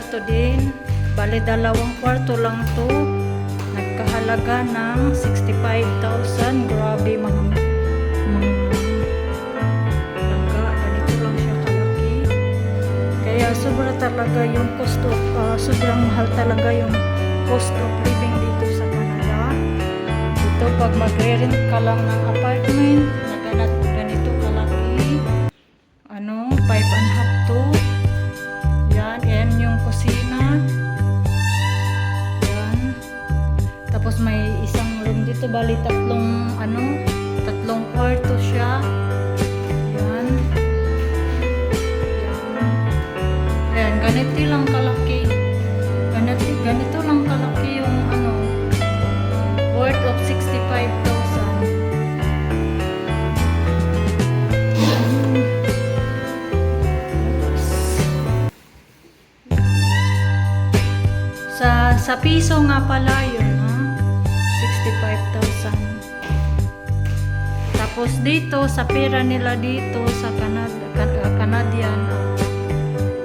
kwarto din. Bali, 2 kwarto lang to. Nagkahalaga ng 65,000. Grabe mga laga. Ganito lang siya kalaki. Kaya sobra talaga yung cost of, sobrang mahal talaga yung cost of living dito sa Canada. Dito pag magre-rent ka lang ng apartment, na ganito kalaki. 5.5 to. Yan yung kusina. Yan. Tapos may isang room dito, bali tatlong kwarto siya. Yan. Ayan, ganito lang kalaki. Ganito lang kalaki yung worth of 65,000. Sa piso nga pala yun, 65,000. Tapos dito, sa pera nila dito, sa Canadian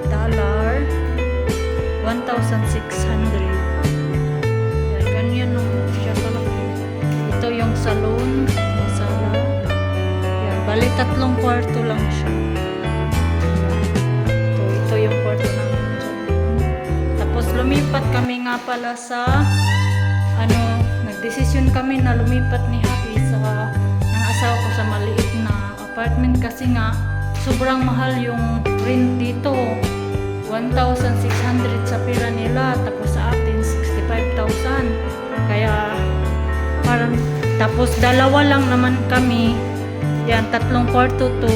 dollar, 1,600. Ganyan nung siya kalaki. Ito yung salon, sala. Yan, bali 3 kwarto lang siya. Ito yung kwarto namin dyan. Tapos lumipat kami nga pala sa nagdesisyon kami na lumipat ni Happy ng asawa ko sa maliit na apartment kasi nga sobrang mahal yung rent dito. 1,600 sa pera nila, tapos sa atin 65,000. Kaya parang, tapos 2 lang naman kami. Yan, 3 kwarto to.